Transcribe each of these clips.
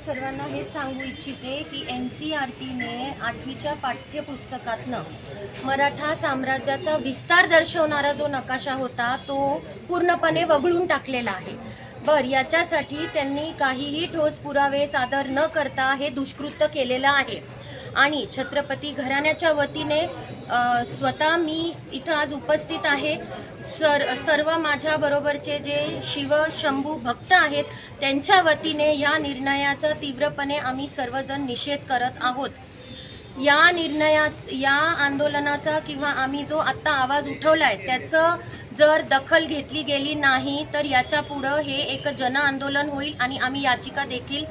सर्वांना हेच सांगू इच्छिते की NCERTने 8वीच्या पाठ्यपुस्तकातनं मराठा साम्राज्याचा विस्तार दर्शवणारा जो नकाशा होता तो पूर्णपणे वगळून टाकलेला आहे। याच्यासाठी त्यांनी काहीही ठोस पुरावे सादर न करता हे दुष्कृत्य केलेलं आहे आणि छत्रपती घराण्याच्या वतीने स्वतः मी इथं आज उपस्थित आहे। सर्व माझ्या बरोबरचे जे शिव शंभू भक्त आहेत त्यांच्या वतीने या निर्णयाचा तीव्रपणे आम्ही सर्वजण निषेध करत आहोत। या आंदोलनाचा किंवा आम्ही जो आत्ता आवाज उठवलाय त्याचं जर दखल घेतली गेली नाही तर याच्या पुढे हे एक जन आंदोलन होईल आणि आम्ही याचिका देखील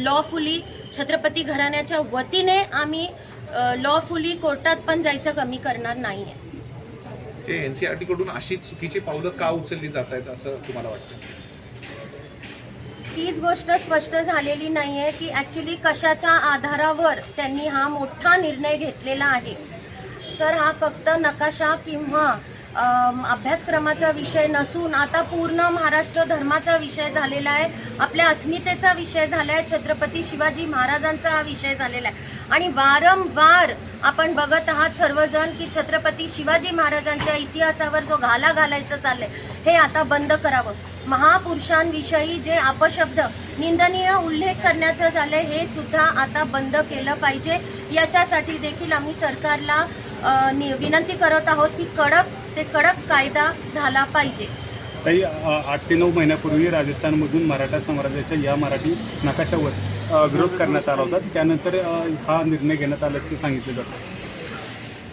लॉफुली छत्रपती घराण्याच्या वतीने आम्ही लॉफुली कोर्टात पण जायचं कमी करणार नाहीये। NCERT कडून अशी चुकीची पावलं का उचलली जात आहेत असं तुम्हाला वाटतं? तीच गोष्ट स्पष्ट झालेली नाहीये की ॲक्च्युली कशाच्या आधारावर त्यांनी हा मोठा निर्णय घेतलेला आहे। सर, हा फक्त नकाशा किंवा अभ्यासक्रमाचा विषय नसून आता पूर्ण महाराष्ट्र धर्माचा विषय झालेला आहे, आपल्या अस्मितेचा विषय झाला आहे, छत्रपती शिवाजी महाराजांचा हा विषय झालेला आहे आणि वारंवार आपण बघत आहात सर्वजण की छत्रपती शिवाजी महाराजांच्या इतिहासावर जो घाला घालायचं चाललंय हे आता बंद करावं। महापुरुषांविषयी जे अपशब्द निंदनीय उल्लेख करण्याचं झालंय हे सुद्धा आता बंद केलं पाहिजे। याच्यासाठी देखील आम्ही सरकारला विनंती करत आहोत की कडक कायदा झाला पाहिजे। काही 8 ते 9 महिन्यापूर्वी राजस्थानमधून मराठा साम्राज्याच्या या मराठी नकाशावर विरोध करण्यात आला होता, त्यानंतर हा निर्णय घेण्यात आल्याचे सांगितले जातं।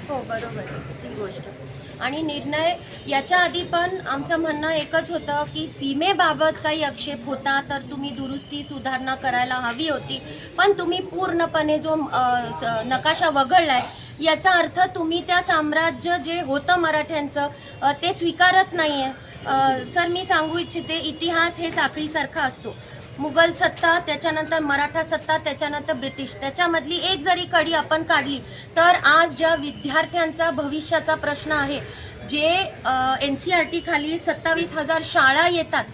हो, बरोबर ती गोष्ट। आणि निर्णय याच्या आधी पण आमचं म्हणणं एकच होतं की सीमेबाबत काही आक्षेप होता तर तुम्ही दुरुस्ती सुधारणा करायला हवी होती, पण तुम्ही पूर्णपणे जो नकाशा वगळलाय याचा अर्थ तुम्ही त्या साम्राज्य जे होतं मराठ्यांचं ते स्वीकारत नाहीये। सर, मी सांगू इच्छिते इतिहास हे साखळीसारखा असतो। मुघल सत्ता, त्याच्यानंतर मराठा सत्ता, त्याच्यानंतर ब्रिटिश, त्याच्यामधली एक जरी कडी आपण काढली तर आज ज्या विद्यार्थ्यांचा भविष्याचा प्रश्न आहे, जे NCERT खाली 27,000 शाळा येतात,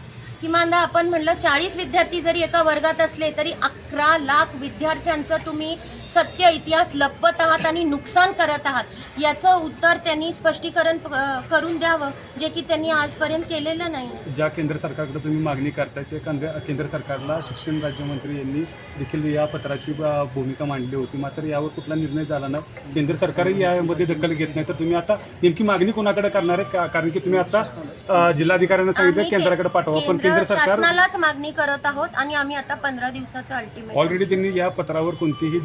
किमान आपण म्हणलं 40 विद्यार्थी जरी एका वर्गात असले तरी 11 लाख विद्यार्थ्यांचं तुम्ही सत्य इतिहास लपवत आहात आणि नुकसान करत आहात। याचं उत्तर त्यांनी स्पष्टीकरण करून द्यावं, जे की त्यांनी आजपर्यंत केलेलं नाही। ज्या केंद्र सरकारकडे तुम्ही मागणी करताय ते केंद्र सरकारला शिक्षण राज्यमंत्री यांनी देखील या पत्राची भूमिका मांडली होती, मात्र यावर कुठला निर्णय झाला नाही। केंद्र सरकारही यामध्ये दखल घेत नाही, तर तुम्ही आता नेमकी मागणी कोणाकडे करणार आहे? कारण की तुम्ही आता जिल्हाधिकाऱ्यांना सांगितलं केंद्राकडे पाठवा, पण केंद्र सरकार शासनालाच मागणी करत आहोत आणि आम्ही आता 15 दिवसाचं अल्टिमेट ऑलरेडी त्यांनी या पत्रावर कोणतीही